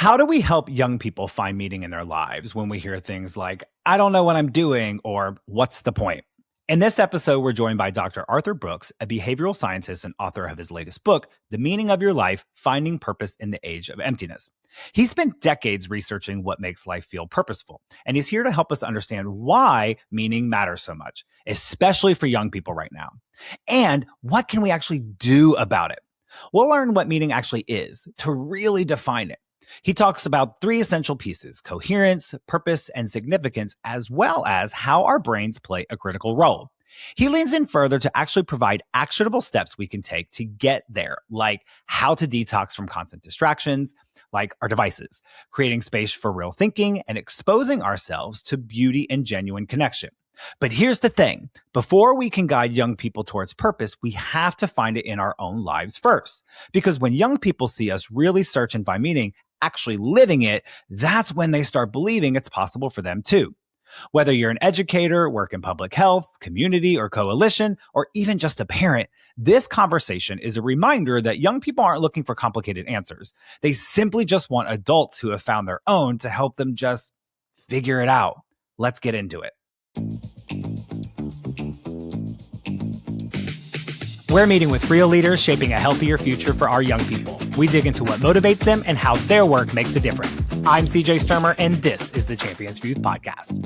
How do we help young people find meaning in their lives when we hear things like, I don't know what I'm doing, or what's the point? In this episode, we're joined by Dr. Arthur Brooks, a behavioral scientist and author of his latest book, The Meaning of Your Life, Finding Purpose in the Age of Emptiness. He spent decades researching what makes life feel purposeful, and he's here to help us understand why meaning matters so much, especially for young people right now. And what can we actually do about it? We'll learn what meaning actually is to really define it. He talks about three essential pieces: coherence, purpose, and significance, as well as how our brains play a critical role. He leans in further to actually provide actionable steps we can take to get there, like how to detox from constant distractions, like our devices, creating space for real thinking, and exposing ourselves to beauty and genuine connection. But here's the thing. Before we can guide young people towards purpose, we have to find it in our own lives first. Because when young people see us really search and find meaning, actually living it, that's when they start believing it's possible for them too. Whether you're an educator, work in public health, community, or coalition, or even just a parent, this conversation is a reminder that young people aren't looking for complicated answers. They simply just want adults who have found their own to help them just figure it out. Let's get into it. We're meeting with real leaders shaping a healthier future for our young people. We dig into what motivates them and how their work makes a difference. I'm CJ Sturmer, and this is the Champions for Youth Podcast.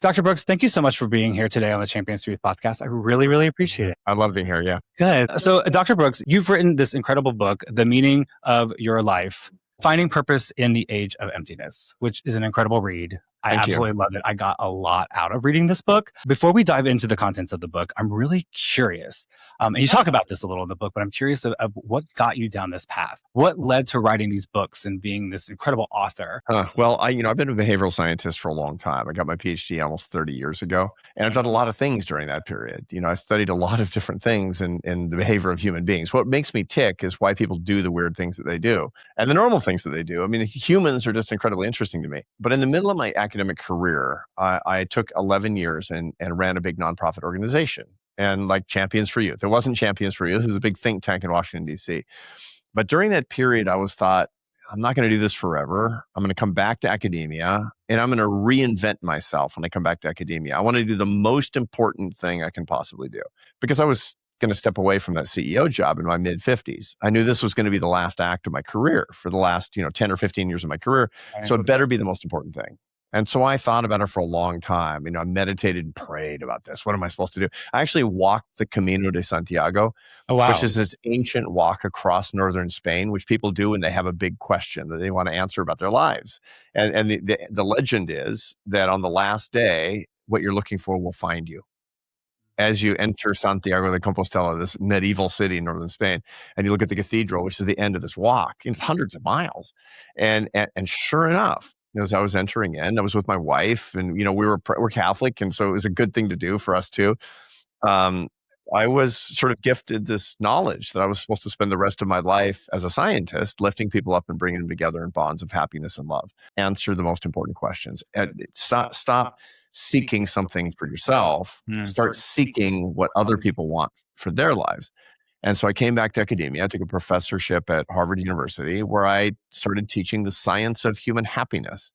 Dr. Brooks, thank you so much for being here today on the Champions for Youth Podcast. I really, really appreciate it. I love being here, yeah. Good. So, Dr. Brooks, you've written this incredible book, The Meaning of Your Life, Finding Purpose in the Age of Emptiness, which is an incredible read. I absolutely love it. I got a lot out of reading this book. Before we dive into the contents of the book, I'm really curious. And you talk about this a little in the book, but I'm curious of what got you down this path. What led to writing these books and being this incredible author? Well, I've been a behavioral scientist for a long time. I got my PhD almost 30 years ago, and I've done a lot of things during that period. I studied a lot of different things in the behavior of human beings. What makes me tick is why people do the weird things that they do and the normal things that they do. I mean, humans are just incredibly interesting to me. But in the middle of my academic career, I took 11 years and ran a big nonprofit organization, and like Champions for Youth. It wasn't Champions for Youth. It was a big think tank in Washington, D.C. But during that period, I thought, I'm not going to do this forever. I'm going to come back to academia, and I'm going to reinvent myself when I come back to academia. I want to do the most important thing I can possibly do, because I was going to step away from that CEO job in my mid-50s. I knew this was going to be the last act of my career for the last 10 or 15 years of my career. So it better be the most important thing. And so I thought about it for a long time. I meditated and prayed about this. What am I supposed to do? I actually walked the Camino de Santiago, which is this ancient walk across northern Spain, which people do when they have a big question that they want to answer about their lives. And the legend is that on the last day, what you're looking for will find you. As you enter Santiago de Compostela, this medieval city in northern Spain, and you look at the cathedral, which is the end of this walk, it's hundreds of miles. And sure enough, as I was entering in, I was with my wife, and we're Catholic, and so it was a good thing to do for us too. I was sort of gifted this knowledge that I was supposed to spend the rest of my life as a scientist, lifting people up and bringing them together in bonds of happiness and love. Answer the most important questions. And stop seeking something for yourself. Start seeking what other people want for their lives. And so I came back to academia. I took a professorship at Harvard University, where I started teaching the science of human happiness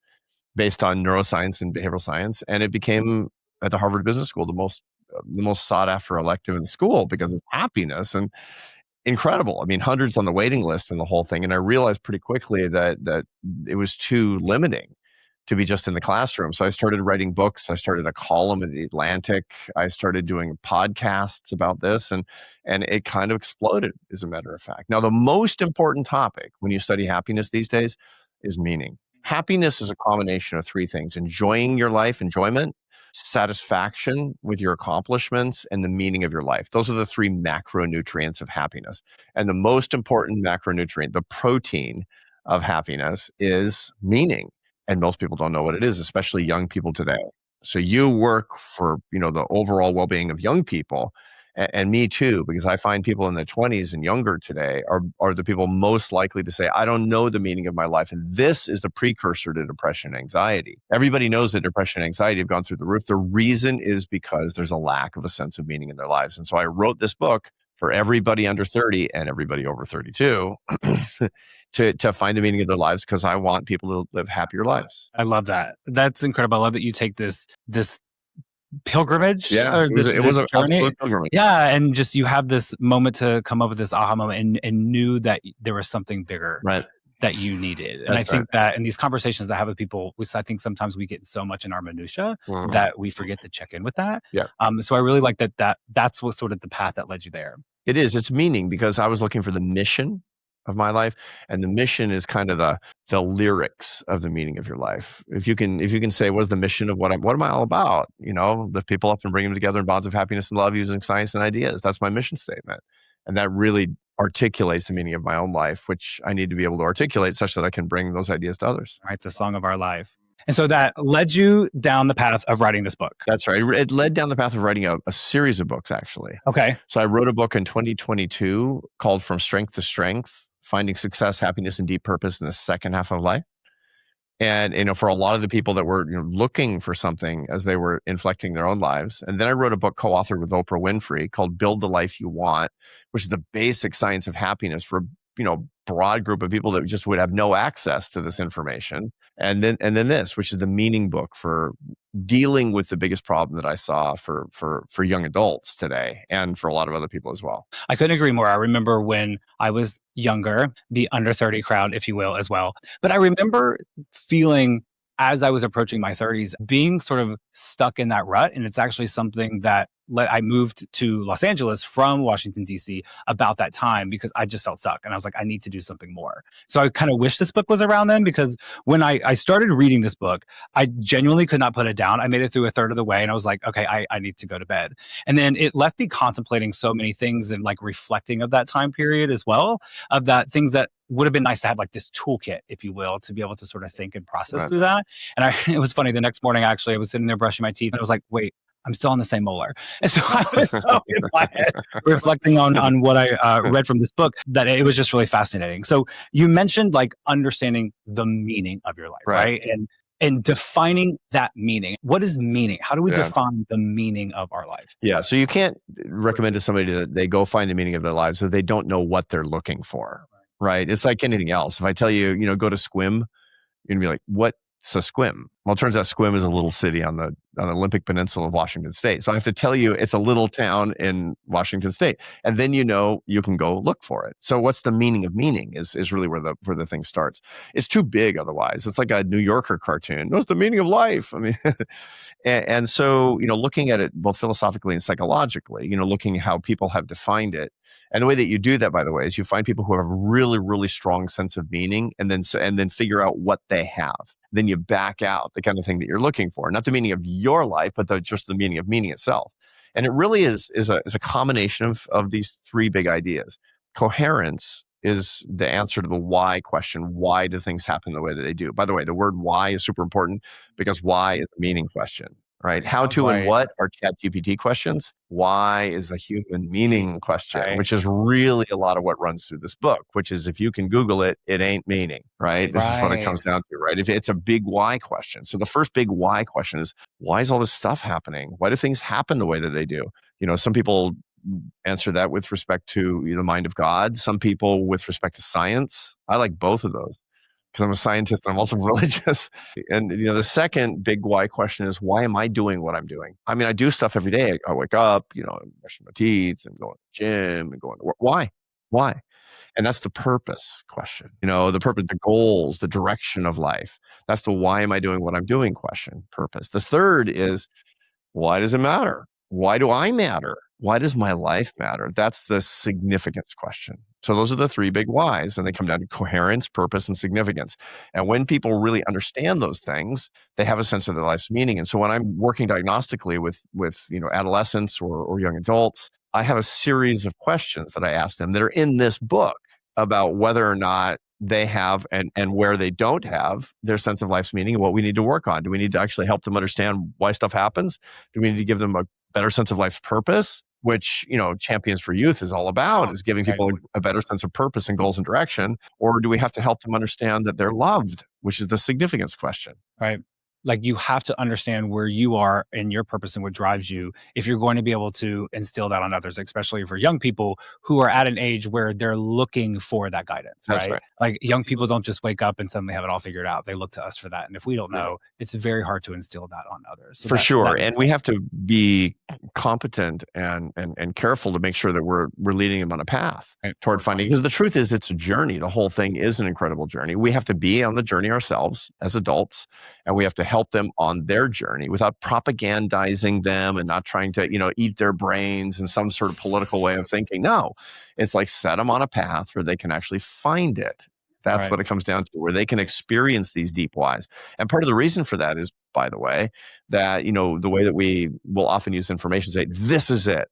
based on neuroscience and behavioral science. And it became, at the Harvard Business School, the most sought after elective in the school, because it's happiness and incredible. I mean, hundreds on the waiting list and the whole thing. And I realized pretty quickly that it was too limiting to be just in the classroom. So I started writing books. I started a column in the Atlantic. I started doing podcasts about this, and it kind of exploded, as a matter of fact. Now, the most important topic when you study happiness these days is meaning. Happiness is a combination of three things: enjoying your life, enjoyment, satisfaction with your accomplishments, and the meaning of your life. Those are the three macronutrients of happiness. And the most important macronutrient, the protein of happiness, is meaning. And most people don't know what it is, especially young people today. So you work for, the overall well-being of young people, and me too, because I find people in their 20s and younger today are the people most likely to say, I don't know the meaning of my life. And this is the precursor to depression and anxiety. Everybody knows that depression and anxiety have gone through the roof. The reason is because there's a lack of a sense of meaning in their lives. And so I wrote this book, for everybody under 30 and everybody over 32 to find the meaning of their lives, because I want people to live happier lives. I love that. That's incredible. I love that you take this pilgrimage, Yeah, or it was this an journey. absolute pilgrimage. Yeah, and just you have this moment to come up with this aha moment, and knew that there was something bigger Right. that you needed. And That's I think that in these conversations that I have with people, I think sometimes we get so much in our minutia that we forget to check in with that. Yeah. So I really like that's what sort of the path that led you there. It is. It's meaning, because I was looking for the mission of my life, and the mission is kind of the lyrics of the meaning of your life. If you can say, what's the mission of what am I all about? Lift people up and bring them together in bonds of happiness and love using science and ideas. That's my mission statement. And that really articulates the meaning of my own life, which I need to be able to articulate such that I can bring those ideas to others. Right. The song of our life. And so that led you down the path of writing this book. That's right. It led down the path of writing a series of books, actually. Okay. So I wrote a book in 2022 called From Strength to Strength: Finding Success, Happiness, and Deep Purpose in the Second Half of Life. And, for a lot of the people that were looking for something as they were inflecting their own lives. And then I wrote a book co-authored with Oprah Winfrey called Build the Life You Want, which is the basic science of happiness for, broad group of people that just would have no access to this information. And then this, which is the meaning book for dealing with the biggest problem that I saw for young adults today, and for a lot of other people as well. I couldn't agree more. I remember when I was younger, the under 30 crowd, if you will, as well. But I remember feeling, as I was approaching my 30s, being sort of stuck in that rut. And it's actually something that I moved to Los Angeles from Washington, D.C. about that time, because I just felt stuck. And I was like, I need to do something more. So I kind of wish this book was around then, because when I started reading this book, I genuinely could not put it down. I made it through a third of the way, and I was like, okay, I need to go to bed. And then it left me contemplating so many things, and like reflecting of that time period as well, of that things that would have been nice to have, like this toolkit, if you will, to be able to sort of think and process through that. And it was funny. The next morning, actually, I was sitting there brushing my teeth, and I was like, wait, I'm still on the same molar. And so I was so in my head reflecting on what I read from this book, that it was just really fascinating. So you mentioned like understanding the meaning of your life, right? And defining that meaning. What is meaning? How do we define the meaning of our life? Yeah. So you can't recommend to somebody that they go find the meaning of their lives if they don't know what they're looking for, right? It's like anything else. If I tell you, go to Squim, you're gonna be like, what's a Squim? Well, it turns out Squim is a little city on the Olympic Peninsula of Washington State. So I have to tell you it's a little town in Washington State. And then you can go look for it. So what's the meaning of meaning is really where the thing starts. It's too big otherwise. It's like a New Yorker cartoon. What's the meaning of life? I mean, and so, looking at it both philosophically and psychologically, looking at how people have defined it. And the way that you do that, by the way, is you find people who have a really, really strong sense of meaning, and then figure out what they have. Then you back out the kind of thing that you're looking for, not the meaning of your life, but just the meaning of meaning itself. And it really is a combination of these three big ideas. Coherence is the answer to the why question. Why do things happen the way that they do? By the way, the word why is super important, because why is a meaning question, right? How to and what are ChatGPT questions. Why is a human meaning question, which is really a lot of what runs through this book, which is if you can Google it, it ain't meaning, right? This is what it comes down to, right? If it's a big why question. So the first big why question is, why is all this stuff happening? Why do things happen the way that they do? Some people answer that with respect to the mind of God. Some people with respect to science. I like both of those, because I'm a scientist and I'm also religious. And the second big why question is, why am I doing what I'm doing? I mean, I do stuff every day. I wake up, brushing my teeth and going to the gym and going to work. Why? And that's the purpose question. The purpose, the goals, the direction of life. That's the why am I doing what I'm doing question, purpose. The third is, why does it matter? Why do I matter? Why does my life matter? That's the significance question. So those are the three big whys, and they come down to coherence, purpose, and significance. And when people really understand those things, they have a sense of their life's meaning. And so when I'm working diagnostically with adolescents or young adults, I have a series of questions that I ask them that are in this book about whether or not they have and where they don't have their sense of life's meaning and what we need to work on. Do we need to actually help them understand why stuff happens? Do we need to give them a better sense of life's purpose, which, Champions for Youth is all about, is giving people a better sense of purpose and goals and direction? Or do we have to help them understand that they're loved, which is the significance question? Right. Like, you have to understand where you are and your purpose and what drives you if you're going to be able to instill that on others, especially for young people who are at an age where they're looking for that guidance, That's right? right. Like, young people don't just wake up and suddenly have it all figured out. They look to us for that. And if we don't Yeah. know, it's very hard to instill that on others. So For sure. that And makes we sense. have to be competent and careful to make sure that we're leading them on a path Right. toward finding, because the truth is it's a journey. The whole thing is an incredible journey. We have to be on the journey ourselves as adults, and we have to help them on their journey without propagandizing them and not trying to, eat their brains in some sort of political way of thinking. No, it's like set them on a path where they can actually find it. That's Right. what it comes down to, where they can experience these deep whys. And part of the reason for that is, by the way, that, the way that we will often use information, say, this is it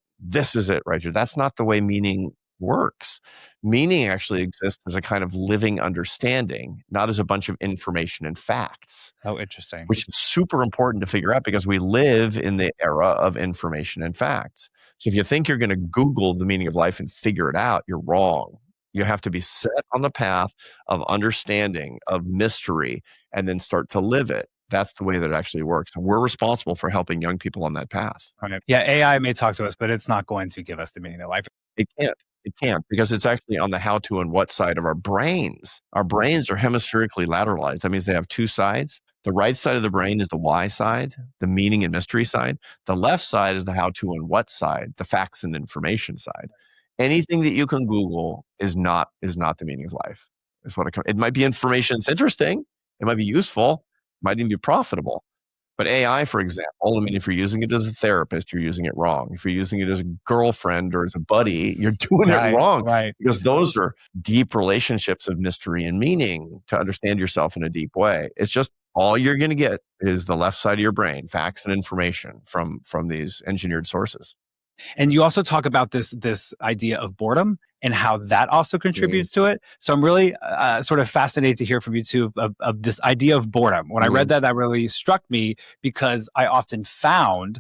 right here. That's not the way meaning works. Meaning actually exists as a kind of living understanding, not as a bunch of information and facts, Oh, interesting. which is super important to figure out because we live in the era of information and facts. So if you think you're going to Google the meaning of life and figure it out, you're wrong. You have to be set on the path of understanding, of mystery, and then start to live it. That's the way that it actually works. And we're responsible for helping young people on that path. Right. Yeah, AI may talk to us, but it's not going to give us the meaning of life. It can't. It can't, because it's actually on the how to and what side of our brains. Our brains are hemispherically lateralized. That means they have two sides. The right side of the brain is the why side, the meaning and mystery side. The left side is the how to and what side, the facts and information side. Anything that you can Google is not the meaning of life. Is what it might be information that's interesting. It might be useful. It might even be profitable. But AI, for example, I mean, if you're using it as a therapist, you're using it wrong. If you're using it as a girlfriend or as a buddy, you're doing it wrong. Right. Because those are deep relationships of mystery and meaning to understand yourself in a deep way. It's just all you're going to get is the left side of your brain, facts and information from these engineered sources. And you also talk about this idea of boredom and how that also contributes to it. So I'm really sort of fascinated to hear from you too of this idea of boredom. When I read that really struck me, because I often found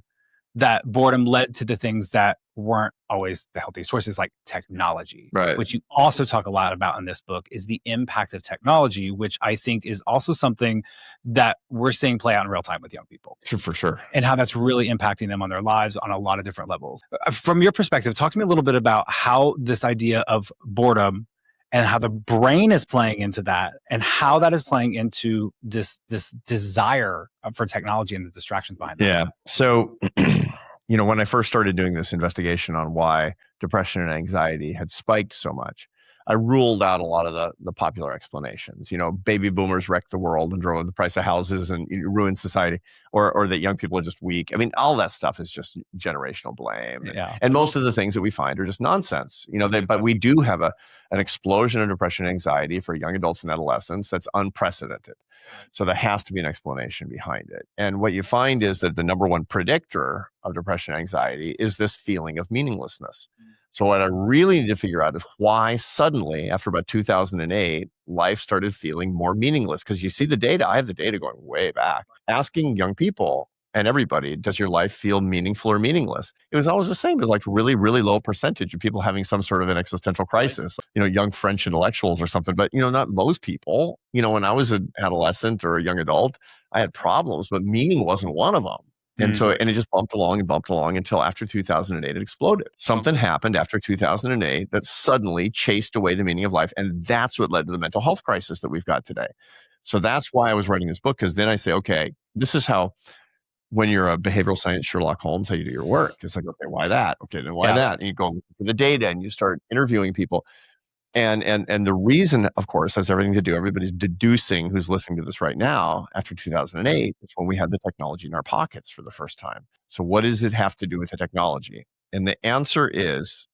that boredom led to the things that weren't always the healthiest choices, like technology, Right. which you also talk a lot about in this book, is the impact of technology, which I think is also something that we're seeing play out in real time with young people. For sure. And how that's really impacting them on their lives on a lot of different levels. From your perspective, talk to me a little bit about how this idea of boredom and how the brain is playing into that, and how that is playing into this desire for technology and the distractions behind that. Yeah. So, when I first started doing this investigation on why depression and anxiety had spiked so much, I ruled out a lot of the popular explanations. Baby boomers wrecked the world and drove the price of houses and ruined society, or that young people are just weak. I mean, all that stuff is just generational blame. Yeah. And most of the things that we find are just nonsense. But we do have an explosion of depression and anxiety for young adults and adolescents that's unprecedented. So there has to be an explanation behind it. And what you find is that the number one predictor of depression and anxiety is this feeling of meaninglessness. So what I really need to figure out is why suddenly, after about 2008, life started feeling more meaningless. Because you see the data. I have the data going way back. Asking young people and everybody, does your life feel meaningful or meaningless? It was always the same. It was like really, really low percentage of people having some sort of an existential crisis, young French intellectuals or something. But, not most people. When I was an adolescent or a young adult, I had problems, but meaning wasn't one of them. And so, and it just bumped along until after 2008, it exploded. Something happened after 2008 that suddenly chased away the meaning of life. And that's what led to the mental health crisis that we've got today. So that's why I was writing this book, because then I say, okay, this is how, when you're a behavioral science Sherlock Holmes, how you do your work. It's like, okay, why that? Okay, then why that? And you go for the data and you start interviewing people. And the reason, of course, has everything to do, everybody's deducing who's listening to this right now, after 2008, is when we had the technology in our pockets for the first time. So what does it have to do with the technology? And the answer is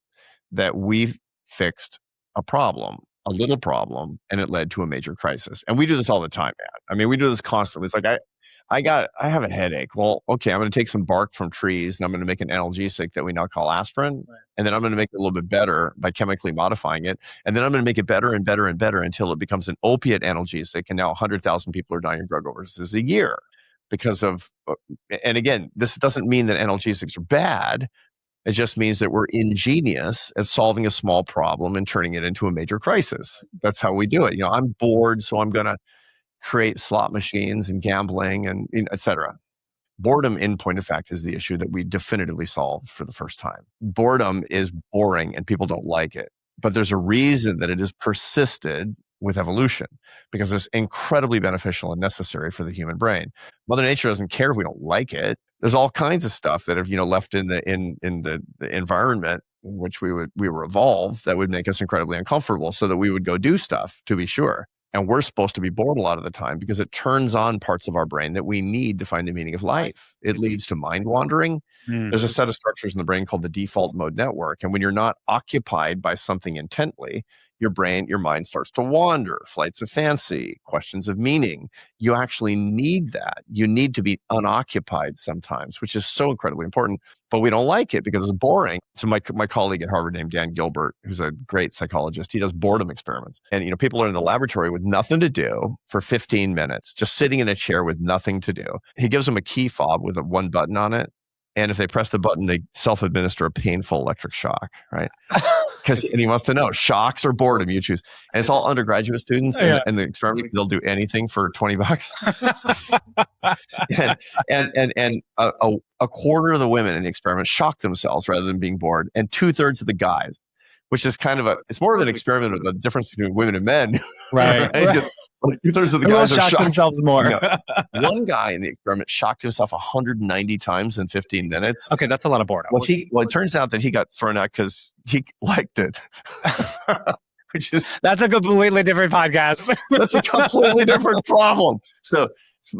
that we've fixed a problem, a little problem, and it led to a major crisis. And we do this all the time, man. I mean, we do this constantly. It's like, I have a headache. Well, okay, I'm going to take some bark from trees and I'm going to make an analgesic that we now call aspirin. Right. And then I'm going to make it a little bit better by chemically modifying it. And then I'm going to make it better and better and better until it becomes an opiate analgesic. And now 100,000 people are dying of drug overdoses a year because of, and again, this doesn't mean that analgesics are bad. It just means that we're ingenious at solving a small problem and turning it into a major crisis. That's how we do it. I'm bored, so I'm going to create slot machines and gambling and et cetera. Boredom, in point of fact, is the issue that we definitively solved for the first time. Boredom is boring and people don't like it. But there's a reason that it has persisted with evolution, because it's incredibly beneficial and necessary for the human brain. Mother Nature doesn't care if we don't like it. There's all kinds of stuff that have, left in the environment in which we were evolved that would make us incredibly uncomfortable, so that we would go do stuff, to be sure. And we're supposed to be bored a lot of the time because it turns on parts of our brain that we need to find the meaning of life. It leads to mind wandering. There's a set of structures in the brain called the default mode network. And when you're not occupied by something intently, your mind starts to wander, flights of fancy, questions of meaning. You actually need that. You need to be unoccupied sometimes, which is so incredibly important, but we don't like it because it's boring. So my colleague at Harvard named Dan Gilbert, who's a great psychologist, he does boredom experiments. And, people are in the laboratory with nothing to do for 15 minutes, just sitting in a chair with nothing to do. He gives them a key fob with one button on it. And if they press the button, they self-administer a painful electric shock, right? And he wants to know, shocks or boredom, you choose. And it's all undergraduate students, and the experiment, they'll do anything for $20. and a quarter of the women in the experiment shocked themselves rather than being bored, and 2/3 of the guys, which is kind of it's more of an experiment of the difference between women and men. Right. Right? 2/3 of the guys are shocked themselves more. One guy in the experiment shocked himself 190 times in 15 minutes. Okay, that's a lot of boredom. Well, it turns out that he got thrown out because he liked it. That's a completely different podcast. That's a completely different problem. So,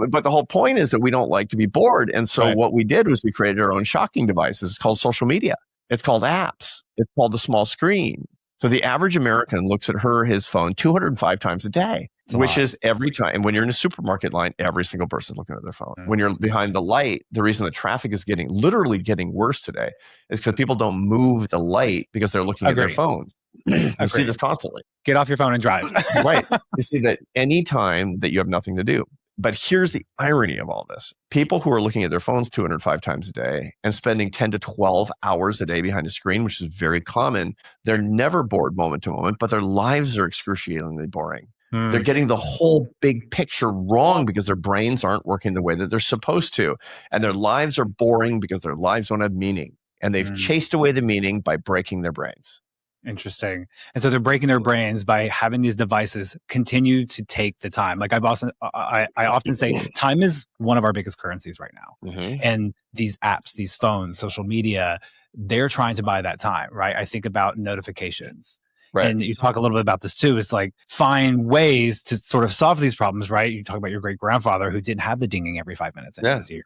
but the whole point is that we don't like to be bored. And so what we did was we created our own shocking devices. It's called social media. It's called apps. It's called the small screen. So the average American looks at his phone 205 times a day, which is every time. And when you're in a supermarket line, every single person looking at their phone. When you're behind the light, the reason the traffic is literally getting worse today is because people don't move the light because they're looking at their phones. You see this constantly. Get off your phone and drive. Right. You see that anytime that you have nothing to do. But here's the irony of all this. People who are looking at their phones 205 times a day and spending 10 to 12 hours a day behind a screen, which is very common, they're never bored moment to moment, but their lives are excruciatingly boring. They're getting the whole big picture wrong because their brains aren't working the way that they're supposed to. And their lives are boring because their lives don't have meaning. And they've chased away the meaning by breaking their brains. Interesting. And so they're breaking their brains by having these devices continue to take the time. Like I often say, time is one of our biggest currencies right now. And these apps, these phones, social media, they're trying to buy that time, right? I think about notifications. Right. And you talk a little bit about this too. It's like find ways to sort of solve these problems, right? You talk about your great grandfather who didn't have the dinging every 5 minutes in his ear.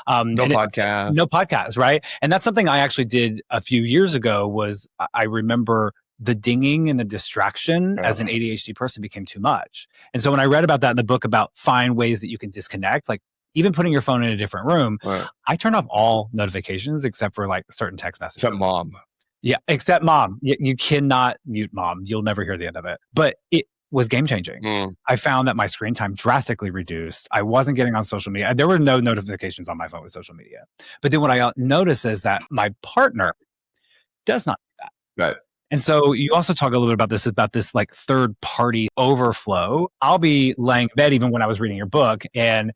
No podcast, right? And that's something I actually did a few years ago. Was I remember the dinging and the distraction as an ADHD person became too much. And so when I read about that in the book about find ways that you can disconnect, like even putting your phone in a different room, I turned off all notifications except for like certain text messages. Except mom. Yeah, except mom. You cannot mute mom. You'll never hear the end of it. But it was game changing. I found that my screen time drastically reduced. I wasn't getting on social media. There were no notifications on my phone with social media. But then what I noticed is that my partner does not do that. Right. And so you also talk a little bit about this like third party overflow. I'll be laying in bed even when I was reading your book and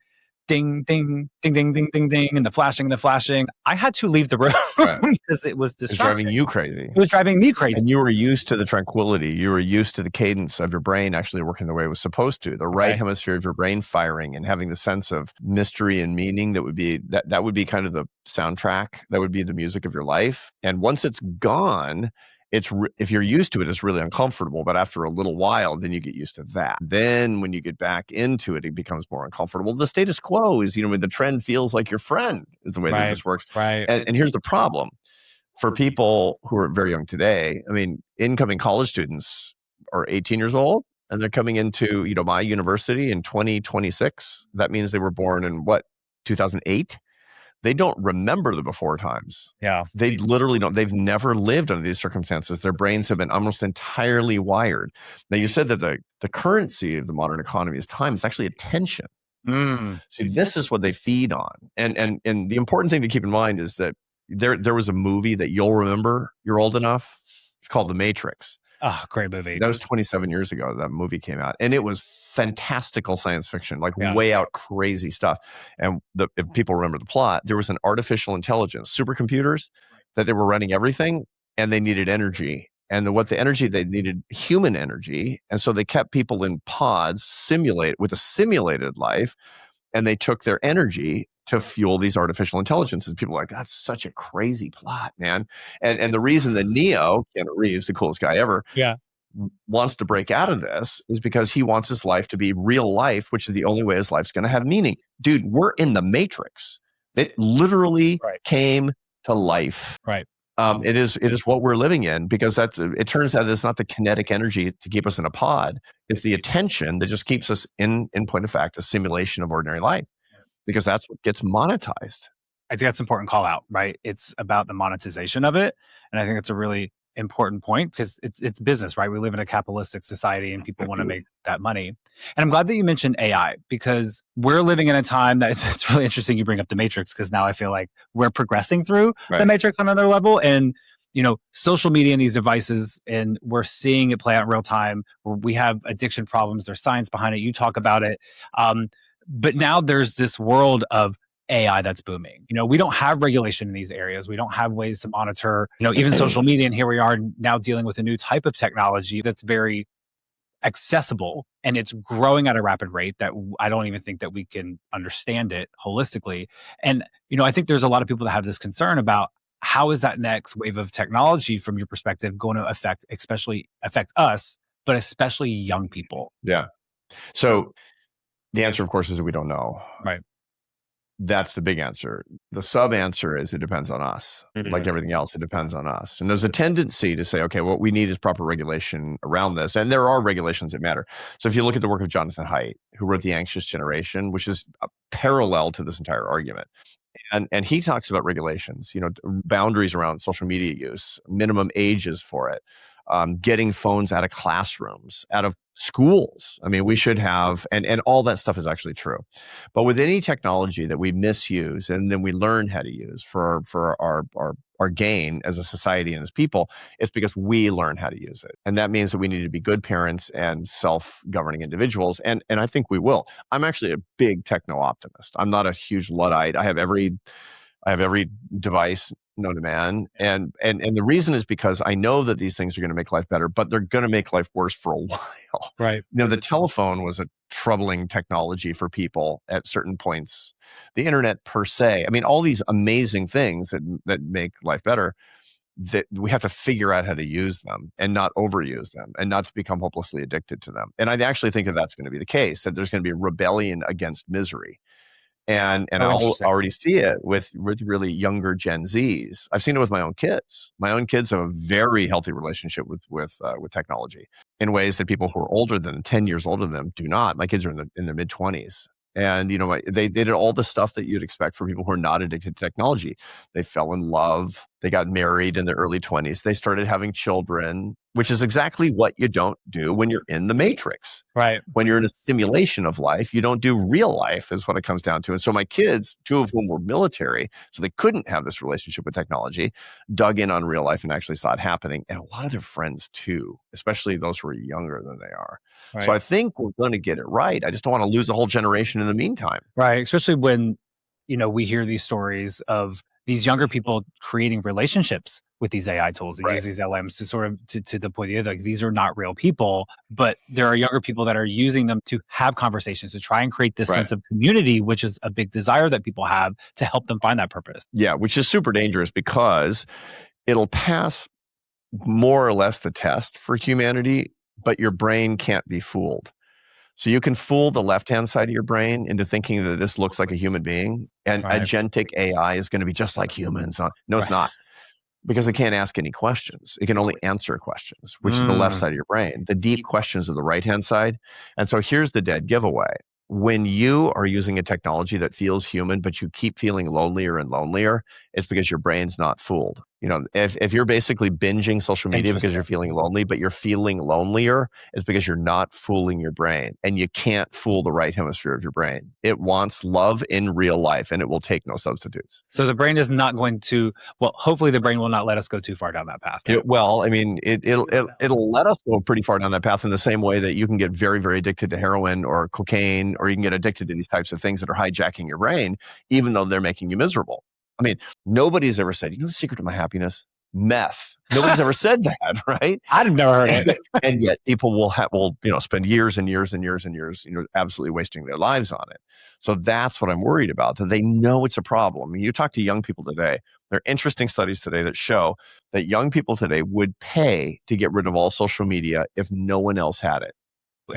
ding, ding, ding, ding, ding, ding, ding, and the flashing. I had to leave the room because it was distracting. It was driving you crazy. It was driving me crazy. And you were used to the tranquility. You were used to the cadence of your brain actually working the way it was supposed to. The right hemisphere of your brain firing and having the sense of mystery and meaning that would be kind of the soundtrack. That would be the music of your life. And once it's gone, if you're used to it, it's really uncomfortable. But after a little while, then you get used to that. Then when you get back into it, it becomes more uncomfortable. The status quo is, when the trend feels like your friend is the way that this works. Right. And here's the problem. For people who are very young today, incoming college students are 18 years old and they're coming into, my university in 2026. That means they were born in 2008? They don't remember the before times. Yeah. They literally don't. They've never lived under these circumstances. Their brains have been almost entirely wired. Now, you said that the currency of the modern economy is time. It's actually attention. See, this is what they feed on. And the important thing to keep in mind is that there was a movie that you'll remember. You're old enough. It's called The Matrix. Oh, great movie. That was 27 years ago that movie came out. And it was fantastical science fiction, like Yeah. way out crazy stuff. And if people remember the plot, there was an artificial intelligence, supercomputers, that they were running everything, and they needed energy. And what the energy they needed, human energy. And so they kept people in pods, with a simulated life, and they took their energy to fuel these artificial intelligences. People are like, that's such a crazy plot, man. And the reason that Neo, Keanu Reeves, the coolest guy ever, Yeah. wants to break out of this is because he wants his life to be real life, which is the only way his life's going to have meaning. Dude, we're in the Matrix. It literally came to life. Right. It is what we're living in, because it turns out it's not the kinetic energy to keep us in a pod. It's the attention that just keeps us in point of fact, a simulation of ordinary life, because that's what gets monetized. I think that's an important call out, right? It's about the monetization of it. And I think it's a really important point, because it's business, right? We live in a capitalistic society and people want to make that money. And I'm glad that you mentioned AI, because we're living in a time that it's really interesting you bring up the Matrix, because now I feel like we're progressing through the Matrix on another level. And, social media and these devices, and we're seeing it play out in real time. We have addiction problems. There's science behind it. You talk about it. But now there's this world of AI that's booming. We don't have regulation in these areas. We don't have ways to monitor, even social media. And here we are now dealing with a new type of technology that's very accessible, and it's growing at a rapid rate that I don't even think that we can understand it holistically. And, I think there's a lot of people that have this concern about how is that next wave of technology, from your perspective, going to affect us, but especially young people. Yeah. So the answer, of course, is that we don't know. Right. That's the big answer. The sub answer is it depends on us. Like everything else, it depends on us. And there's a tendency to say, okay, what we need is proper regulation around this. And there are regulations that matter. So if you look at the work of Jonathan Haidt, who wrote The Anxious Generation, which is a parallel to this entire argument. And he talks about regulations, boundaries around social media use, minimum ages for it, getting phones out of classrooms, out of schools. I mean, we should have, and all that stuff is actually true. But with any technology that we misuse and then we learn how to use for our gain as a society and as people, it's because we learn how to use it. And that means that we need to be good parents and self-governing individuals. And I think we will. I'm actually a big techno optimist. I'm not a huge Luddite. I have every device known to man. And the reason is because I know that these things are going to make life better, but they're going to make life worse for a while. Right. The telephone was a troubling technology for people at certain points. The internet per se, I mean, all these amazing things that make life better, that we have to figure out how to use them and not overuse them and not to become hopelessly addicted to them. And I actually think that that's going to be the case, that there's going to be a rebellion against misery. And I'll already see it with really younger Gen Zs. I've seen it with my own kids. My own kids have a very healthy relationship with technology in ways that people who are older than 10 years older than them do not. My kids are in their mid-20s. And, they did all the stuff that you'd expect for people who are not addicted to technology. They fell in love. They got married in their early 20s. They started having children, which is exactly what you don't do when you're in the Matrix. Right. When you're in a simulation of life, you don't do real life, is what it comes down to. And so my kids, two of whom were military, so they couldn't have this relationship with technology, dug in on real life and actually saw it happening. And a lot of their friends too, especially those who are younger than they are. Right. So I think we're going to get it right. I just don't want to lose a whole generation in the meantime. Right. Especially when, we hear these stories of these younger people creating relationships with these AI tools and use these LMs to sort of to the point of like, these are not real people, but there are younger people that are using them to have conversations, to try and create this sense of community, which is a big desire that people have to help them find that purpose. Yeah, which is super dangerous because it'll pass more or less the test for humanity, but your brain can't be fooled. So you can fool the left-hand side of your brain into thinking that this looks like a human being, and agentic AI is going to be just like humans. No, it's not, because it can't ask any questions. It can only answer questions, which is the left side of your brain. The deep questions are the right-hand side. And so here's the dead giveaway. When you are using a technology that feels human, but you keep feeling lonelier and lonelier, it's because your brain's not fooled. If you're basically binging social media because you're Interesting. feeling lonely, but you're feeling lonelier, it's because you're not fooling your brain, and you can't fool the right hemisphere of your brain. It wants love in real life, and it will take no substitutes. So the brain is not going to, well, hopefully the brain will not let us go too far down that path. It'll let us go pretty far down that path in the same way that you can get very, very addicted to heroin or cocaine, or you can get addicted to these types of things that are hijacking your brain, even though they're making you miserable. I mean, nobody's ever said, the secret to my happiness? Meth. Nobody's ever said that, right? I've never heard it. And yet people will spend years and years and years and years, absolutely wasting their lives on it. So that's what I'm worried about, that they know it's a problem. I mean, you talk to young people today, there are interesting studies today that show that young people today would pay to get rid of all social media if no one else had it.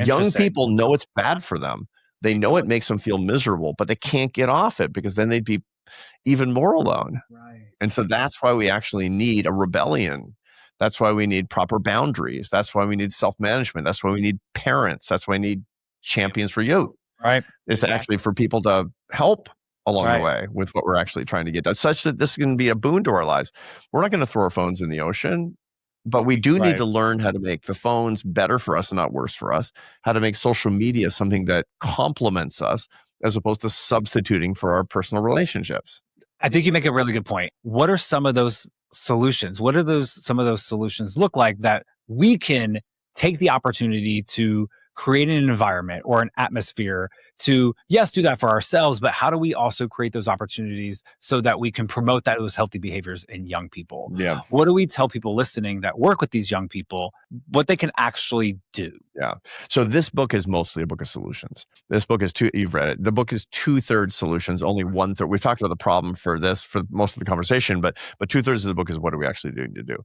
Young people know it's bad for them. They know it makes them feel miserable, but they can't get off it because then they'd be even more alone. Right. And so that's why we actually need a rebellion. That's why we need proper boundaries. That's why we need self-management. That's why we need parents. That's why we need champions for youth. Right. It's actually for people to help along the way with what we're actually trying to get done, such that this is going to be a boon to our lives. We're not going to throw our phones in the ocean, but we do need to learn how to make the phones better for us and not worse for us, how to make social media something that complements us as opposed to substituting for our personal relationships. I think you make a really good point. What are some of those solutions? What are some of those solutions look like that we can take the opportunity to create an environment or an atmosphere to, yes, do that for ourselves, but how do we also create those opportunities so that we can promote those healthy behaviors in young people? Yeah. What do we tell people listening that work with these young people, what they can actually do? Yeah. So this book is mostly a book of solutions. This book is you've read it. The book is 2/3 solutions, only 1/3. We've talked about the problem for most of the conversation, but 2/3 of the book is what are we actually doing to do.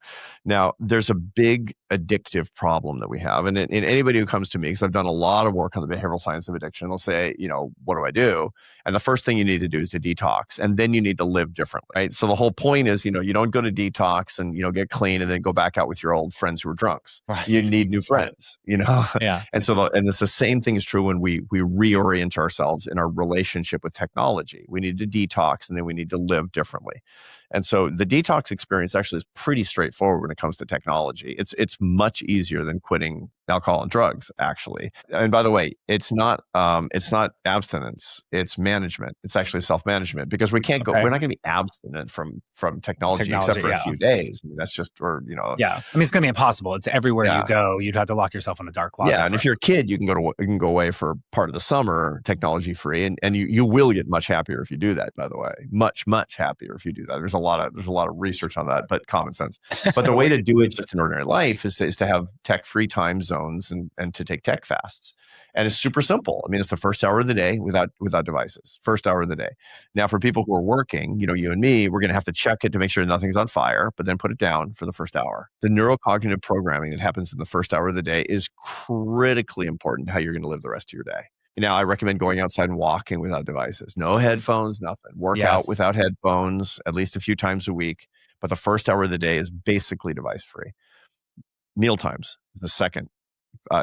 Now, there's a big addictive problem that we have. And anybody who comes to me, because I've done a lot of work on the behavioral science of addiction, they'll say, what do I do? And the first thing you need to do is to detox. And then you need to live differently, right? So the whole point is, you don't go to detox and, get clean and then go back out with your old friends who are drunks. Right. You need new friends, Yeah. And so, it's the same thing is true when we reorient ourselves in our relationship with technology. We need to detox and then we need to live differently. And so the detox experience actually is pretty straightforward when it comes to technology. It's much easier than quitting alcohol and drugs, actually. And by the way, it's not abstinence, it's management. It's actually self-management, because we're not going to be abstinent from technology except for a few days. I mean, that's just, yeah. I mean, it's going to be impossible. It's everywhere you go. You'd have to lock yourself in a dark closet. Yeah. And if you're a kid, you can go away for part of the summer technology free. And you will get much happier if you do that, by the way, much, much happier if you do that. There's a lot of research on that, but common sense. But the way to do it just in ordinary life is to have tech-free time zones and to take tech fasts. And it's super simple. I mean, it's the first hour of the day without devices, first hour of the day. Now, for people who are working, you and me, we're going to have to check it to make sure nothing's on fire, but then put it down for the first hour. The neurocognitive programming that happens in the first hour of the day is critically important to how you're going to live the rest of your day. Now, I recommend going outside and walking without devices. No headphones, nothing. Work out without headphones at least a few times a week. But the first hour of the day is basically device-free. Meal times is the second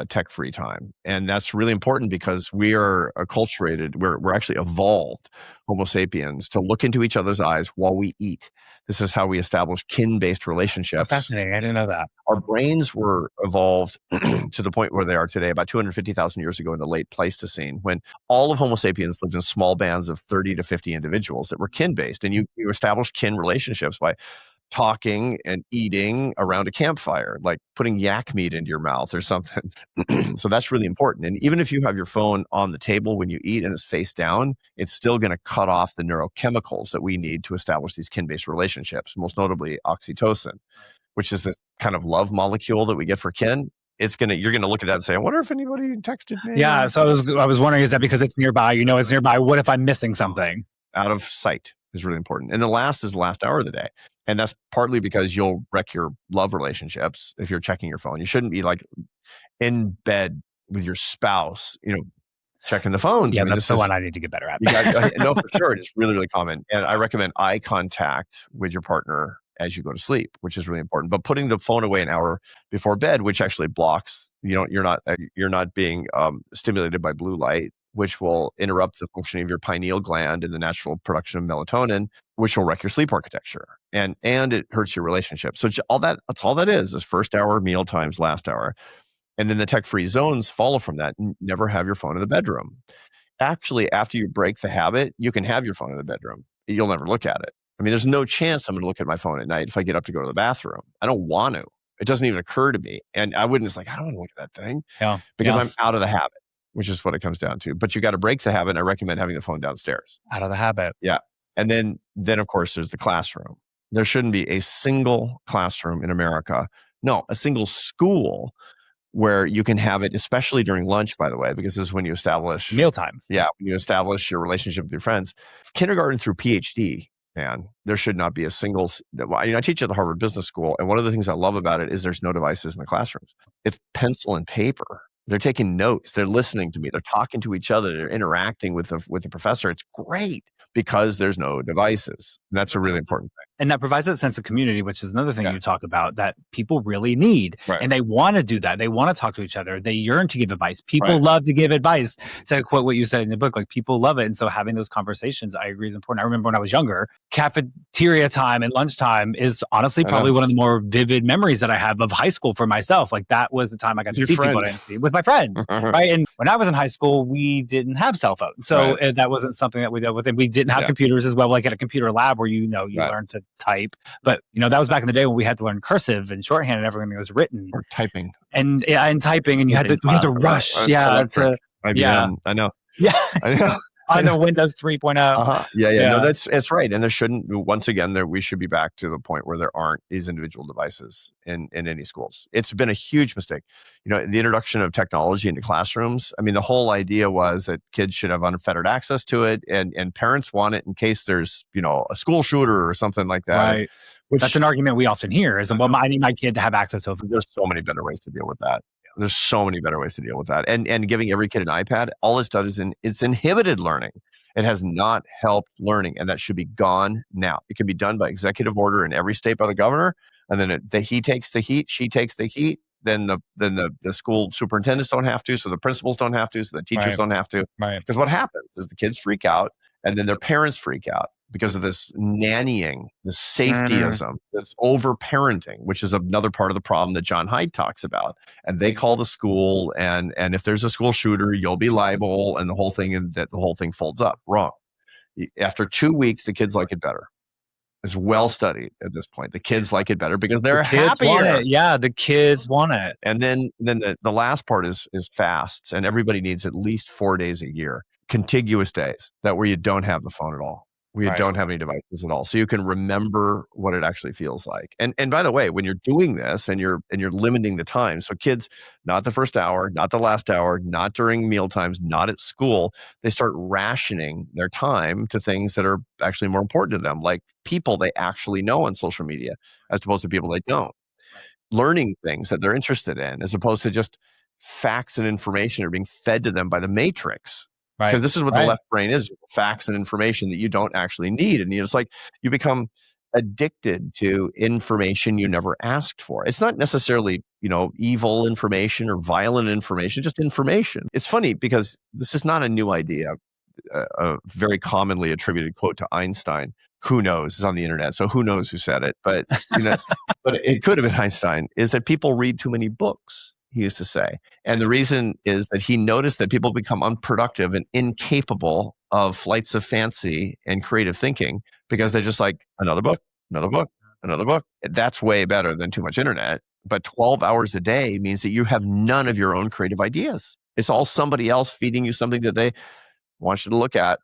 tech-free time. And that's really important because we are acculturated. We're actually evolved, Homo sapiens, to look into each other's eyes while we eat. This is how we establish kin-based relationships. Oh, fascinating. I didn't know that. Our brains were evolved to the point where they are today about 250,000 years ago in the late Pleistocene, when all of Homo sapiens lived in small bands of 30 to 50 individuals that were kin-based. And you establish kin relationships by talking and eating around a campfire, like putting yak meat into your mouth or something. So that's really important. And even if you have your phone on the table when you eat and it's face down, it's still going to cut off the neurochemicals that we need to establish these kin-based relationships, most notably oxytocin, which is this kind of love molecule that we get for kin. You're going to look at that and say, I wonder if anybody texted me. Yeah. So I was wondering, is that because it's nearby? It's nearby. What if I'm missing something? Out of sight is really important. And the last is the last hour of the day. And that's partly because you'll wreck your love relationships if you're checking your phone. You shouldn't be like in bed with your spouse, checking the phones. Yeah, that's the one I need to get better at. No, for sure. It's really, really common. And I recommend eye contact with your partner as you go to sleep, which is really important. But putting the phone away an hour before bed, which actually blocks, you're not being stimulated by blue light. which will interrupt the functioning of your pineal gland and the natural production of melatonin, which will wreck your sleep architecture. And it hurts your relationship. So that's all that is first hour, meal times, last hour. And then the tech-free zones follow from that. Never have your phone in the bedroom. Actually, after you break the habit, you can have your phone in the bedroom. You'll never look at it. I mean, there's no chance I'm going to look at my phone at night if I get up to go to the bathroom. I don't want to. It doesn't even occur to me. And I wouldn't, it's like, I don't want to look at that thing because I'm out of the habit, which is what it comes down to. But you got to break the habit. And I recommend having the phone downstairs. Out of the habit. Yeah. And then of course, there's the classroom. There shouldn't be a single classroom in America. No, a single school where you can have it, especially during lunch, by the way, because this is when you establish mealtime. Yeah, when you establish your relationship with your friends. Kindergarten through PhD, man, there should not be a single. I teach at the Harvard Business School, and one of the things I love about it is there's no devices in the classrooms. It's pencil and paper. They're taking notes. They're listening to me. They're talking to each other. They're interacting with the professor. It's great because there's no devices. And that's a really important thing. And that provides that sense of community, which is another thing you talk about that people really need. Right. And they want to do that. They want to talk to each other. They yearn to give advice. People love to give advice. To quote what you said in the book, like people love it. And so having those conversations, I agree, is important. I remember when I was younger, cafeteria time and lunchtime is honestly probably one of the more vivid memories that I have of high school for myself. Like that was the time I got to see people with my friends. Right. And when I was in high school, we didn't have cell phones. So that wasn't something that we dealt with. And we didn't have computers as well, like at a computer lab where you learn to type. But that was back in the day when we had to learn cursive and shorthand and everything that was written. Or typing. And typing, and you had to rush. IBM, I know. Yeah. I know. On the Windows 3.0. Yeah. No, that's right. And there shouldn't, once again, we should be back to the point where there aren't these individual devices in any schools. It's been a huge mistake. The introduction of technology into classrooms. I mean, the whole idea was that kids should have unfettered access to it, and parents want it in case there's, a school shooter or something like that. Right. That's an argument we often hear is, well, I need my kid to have access to it. There's so many better ways to deal with that. There's so many better ways to deal with that. And giving every kid an iPad, all it's done is it's inhibited learning. It has not helped learning, and that should be gone now. It can be done by executive order in every state by the governor, and then he takes the heat, she takes the heat. Then the school superintendents don't have to, so the principals don't have to, so the teachers don't have to. Right. Because what happens is the kids freak out, and then their parents freak out because of this nannying, this safetyism, this over-parenting, which is another part of the problem that John Haidt talks about. And they call the school, and if there's a school shooter, you'll be liable, and the whole thing folds up. Wrong. After 2 weeks, the kids like it better. It's well studied at this point. The kids like it better because they're happier. Want it. Yeah, the kids want it. And then the last part is fasts, and everybody needs at least 4 days a year, contiguous days, where you don't have the phone at all. We don't have any devices at all. So you can remember what it actually feels like. And by the way, when you're doing this and you're limiting the time, so kids, not the first hour, not the last hour, not during meal times, not at school, they start rationing their time to things that are actually more important to them, like people they actually know on social media, as opposed to people they don't. Learning things that they're interested in, as opposed to just facts and information are being fed to them by the matrix. Right. Because this is what the left brain is, facts and information that you don't actually need. And it's like you become addicted to information you never asked for. It's not necessarily, evil information or violent information, just information. It's funny because this is not a new idea. A very commonly attributed quote to Einstein. Who knows? It's on the internet, so who knows who said it? But but it could have been Einstein. Is that people read too many books? He used to say. And the reason is that he noticed that people become unproductive and incapable of flights of fancy and creative thinking because they're just like, another book, another book, another book. That's way better than too much internet. But 12 hours a day means that you have none of your own creative ideas. It's all somebody else feeding you something that they want you to look at,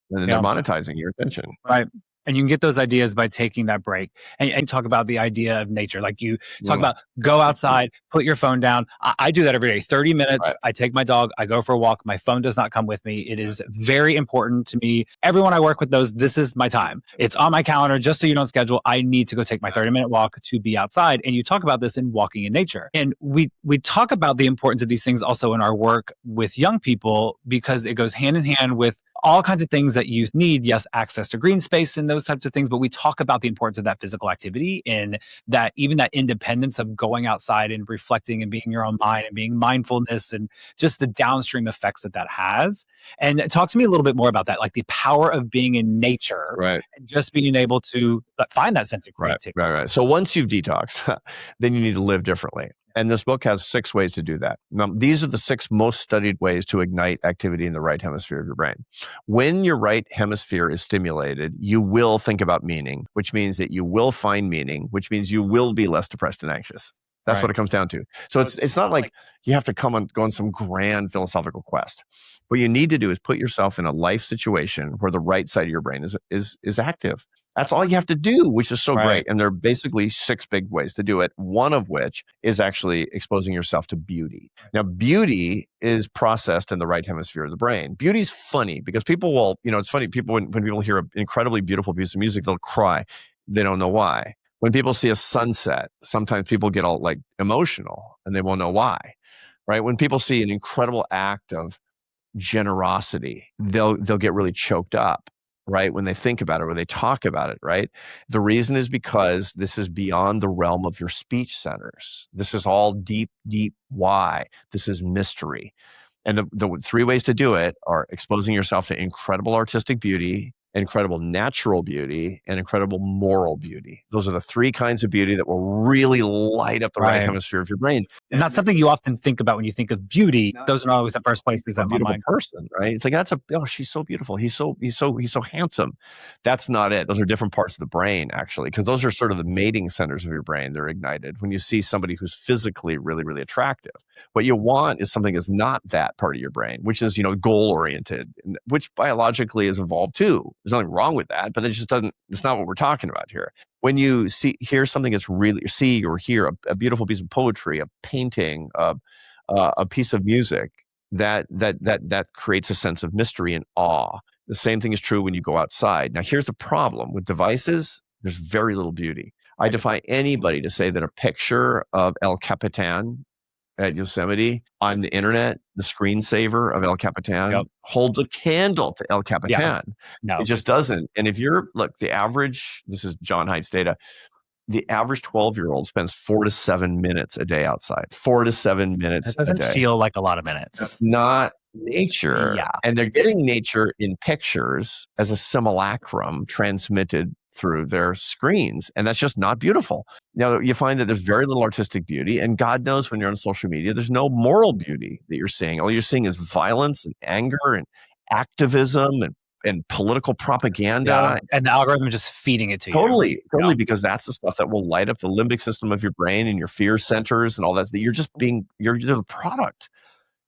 and then they're monetizing your attention. Right. And you can get those ideas by taking that break and talk about the idea of nature. Like you talk about go outside, put your phone down. I do that every day. 30 minutes. Right. I take my dog. I go for a walk. My phone does not come with me. It is very important to me. Everyone I work with knows this is my time. It's on my calendar. Just so you don't schedule, I need to go take my 30-minute walk to be outside. And you talk about this in Walking in Nature. And we talk about the importance of these things also in our work with young people because it goes hand in hand with all kinds of things that youth need. Yes, access to green space and those types of things, but we talk about the importance of that physical activity and that even that independence of going outside and reflecting and being your own mind and being mindfulness and just the downstream effects that that has. And talk to me a little bit more about that, like the power of being in nature Right. and just being able to find that sense of Right, creativity. right. So once you've detoxed, then you need to live differently. And this book has 6 ways to do that. Now, these are the 6 most studied ways to ignite activity in the right hemisphere of your brain. When your right hemisphere is stimulated, you will think about meaning, which means that you will find meaning, which means you will be less depressed and anxious. That's what it comes down to. So it's not like you have to go on some grand philosophical quest. What you need to do is put yourself in a life situation where the right side of your brain is active. That's all you have to do, which is so great. And there are basically 6 big ways to do it, one of which is actually exposing yourself to beauty. Now, beauty is processed in the right hemisphere of the brain. Beauty's funny because people will, it's funny, when people hear an incredibly beautiful piece of music, they'll cry. They don't know why. When people see a sunset, sometimes people get all like emotional and they won't know why, right? When people see an incredible act of generosity, they'll get really choked up, right? When they think about it or they talk about it, right? The reason is because this is beyond the realm of your speech centers. This is all deep, deep why. This is mystery. And the 3 ways to do it are exposing yourself to incredible artistic beauty, incredible natural beauty, and incredible moral beauty. Those are the 3 kinds of beauty that will really light up the right hemisphere of your brain. And that's something you often think about when you think of beauty. Those are not always the first places A that my beautiful mind. person, right? It's like she's so beautiful. He's so handsome. That's not it. Those are different parts of the brain, actually, because those are sort of the mating centers of your brain. They're ignited when you see somebody who's physically really, really attractive. What you want is something that's not that part of your brain, which is goal oriented, which biologically is evolved too. There's nothing wrong with that, but it just doesn't. It's not what we're talking about here. When you hear something that's really or hear a beautiful piece of poetry, a painting, a piece of music, that creates a sense of mystery and awe. The same thing is true when you go outside. Now, here's the problem with devices. There's very little beauty. I defy anybody to say that a picture of El Capitan at Yosemite on the internet, the screensaver of El Capitan, holds a candle to El Capitan. No. It just doesn't. And if the average, this is John Haidt's data, the average 12-year-old spends 4 to 7 minutes a day outside. 4 to 7 minutes It doesn't a day. feel like a lot of minutes. That's not nature. Yeah. And they're getting nature in pictures as a simulacrum transmitted through their screens. And that's just not beautiful. Now, you find that there's very little artistic beauty. And God knows when you're on social media, there's no moral beauty that you're seeing. All you're seeing is violence and anger and activism and political propaganda. Yeah. And the algorithm is just feeding it to you. Totally, because that's the stuff that will light up the limbic system of your brain and your fear centers and all that. You're the product.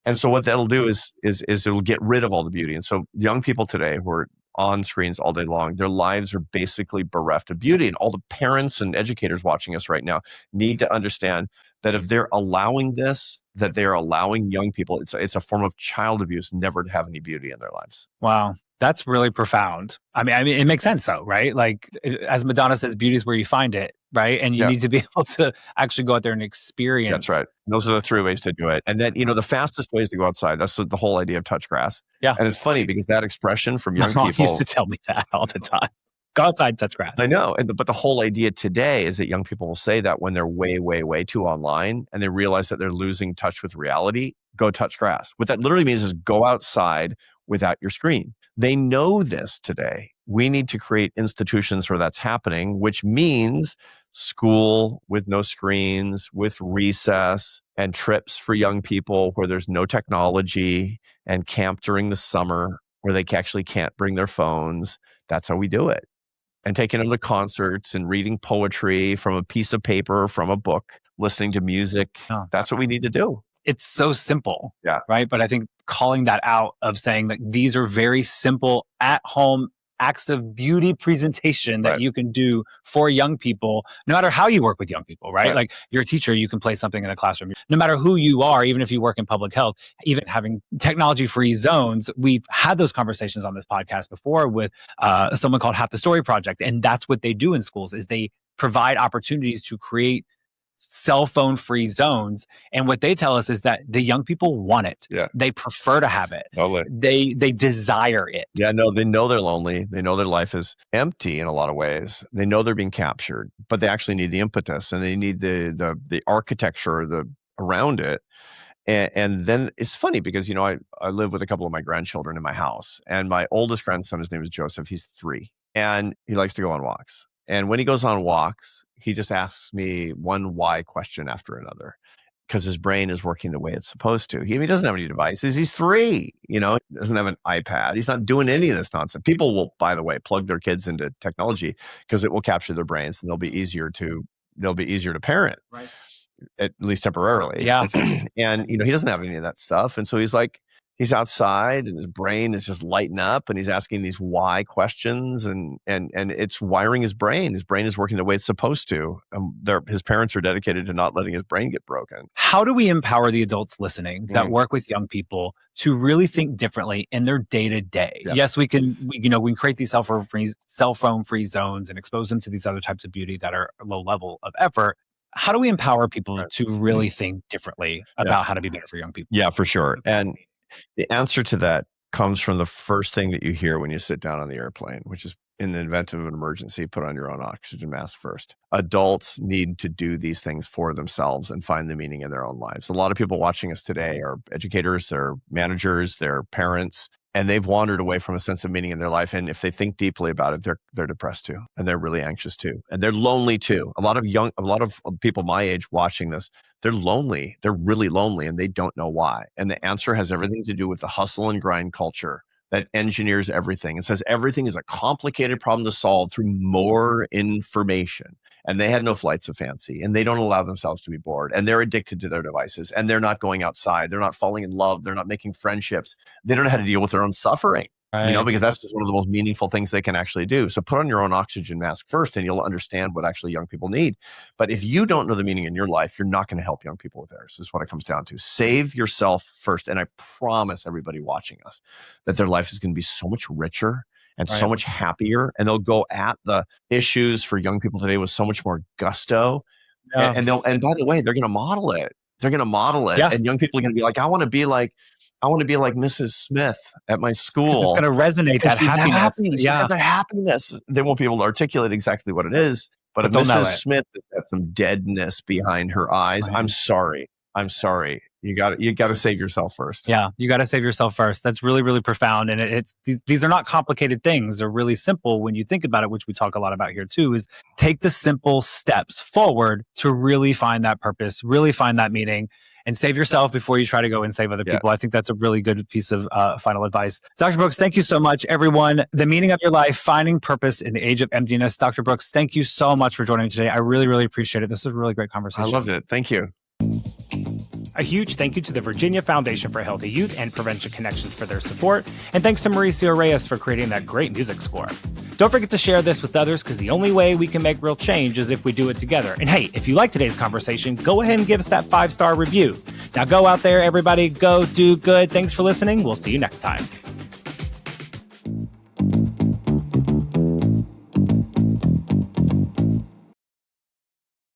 And so what that'll do is it'll get rid of all the beauty. And so young people today who are on screens all day long, their lives are basically bereft of beauty. And all the parents and educators watching us right now need to understand that if they're allowing this, that they're allowing young people, it's a form of child abuse never to have any beauty in their lives. Wow. That's really profound. I mean, it makes sense though, right? Like as Madonna says, beauty is where you find it, right? And you need to be able to actually go out there and experience. That's right. Those are the 3 ways to do it. And then, the fastest way is to go outside. That's the whole idea of touch grass. Yeah. And it's funny because that expression from young My mom people used to tell me that all the time. Go outside, touch grass. I know. But the whole idea today is that young people will say that when they're way, way, way too online and they realize that they're losing touch with reality, go touch grass. What that literally means is go outside without your screen. They know this today. We need to create institutions where that's happening, which means school with no screens, with recess and trips for young people where there's no technology, and camp during the summer where they actually can't bring their phones. That's how we do it. And taking them to concerts and reading poetry from a piece of paper, from a book, listening to music. That's what we need to do. It's so simple, yeah, right? But I think calling that out of saying that these are very simple at-home acts of beauty presentation that you can do for young people, no matter how you work with young people, right? Like you're a teacher, you can play something in a classroom. No matter who you are, even if you work in public health, even having technology-free zones, we've had those conversations on this podcast before with someone called Half the Story Project. And that's what they do in schools is they provide opportunities to create cell phone free zones. And what they tell us is that the young people want it. Yeah. They prefer to have it. Totally. They desire it. Yeah, no, they know they're lonely. They know their life is empty in a lot of ways. They know they're being captured, but they actually need the impetus, and they need the architecture around it. And then it's funny because, I live with a couple of my grandchildren in my house, and my oldest grandson, his name is Joseph. He's 3, and he likes to go on walks. And when he goes on walks, he just asks me one why question after another, because his brain is working the way it's supposed to. He doesn't have any devices. He's 3, he doesn't have an iPad. He's not doing any of this nonsense. People will, by the way, plug their kids into technology because it will capture their brains, and they'll be easier to parent. Right. At least temporarily. Yeah. And, he doesn't have any of that stuff. And so he's outside and his brain is just lighting up, and he's asking these why questions, and it's wiring his brain. His brain is working the way it's supposed to. His parents are dedicated to not letting his brain get broken. How do we empower the adults listening that work with young people to really think differently in their day to day? Yes, we can create these cell phone free zones and expose them to these other types of beauty that are low level of effort. How do we empower people to really think differently about how to be better for young people? Yeah, for sure. And the answer to that comes from the first thing that you hear when you sit down on the airplane, which is, in the event of an emergency, put on your own oxygen mask first. Adults need to do these things for themselves and find the meaning in their own lives. A lot of people watching us today are educators, they're managers, they're parents, and they've wandered away from a sense of meaning in their life. And if they think deeply about it, they're depressed too, and they're really anxious too, and they're lonely too. A lot of people my age watching this, they're lonely. They're really lonely, and they don't know why. And the answer has everything to do with the hustle and grind culture that engineers everything and says everything is a complicated problem to solve through more information. And they had no flights of fancy, and they don't allow themselves to be bored, and they're addicted to their devices, and they're not going outside. They're not falling in love. They're not making friendships. They don't know how to deal with their own suffering. Because that's just one of the most meaningful things they can actually do. So put on your own oxygen mask first, and you'll understand what actually young people need. But if you don't know the meaning in your life, you're not going to help young people with theirs, is what it comes down to. Save yourself first. And I promise everybody watching us that their life is going to be so much richer and so much happier. And they'll go at the issues for young people today with so much more gusto. Yeah. And by the way, they're going to model it. They're going to model it. Yeah. And young people are going to be like, I want to be like Mrs. Smith at my school. It's going to resonate, that happiness. Yeah. That happiness. They won't be able to articulate exactly what it is. But if Mrs. Smith has got some deadness behind her eyes, I'm sorry. You got to save yourself first. Yeah, you got to save yourself first. That's really, really profound. And these are not complicated things. They're really simple when you think about it, which we talk a lot about here too, is take the simple steps forward to really find that purpose, really find that meaning, and save yourself before you try to go and save other people. I think that's a really good piece of final advice. Dr. Brooks, thank you so much, everyone. The meaning of your life, finding purpose in the age of emptiness. Dr. Brooks, thank you so much for joining me today. I really, really appreciate it. This was a really great conversation. I loved it. Thank you. A huge thank you to the Virginia Foundation for Healthy Youth and Prevention Connections for their support. And thanks to Mauricio Reyes for creating that great music score. Don't forget to share this with others, because the only way we can make real change is if we do it together. And hey, if you like today's conversation, go ahead and give us that 5-star review. Now go out there, everybody, go do good. Thanks for listening. We'll see you next time.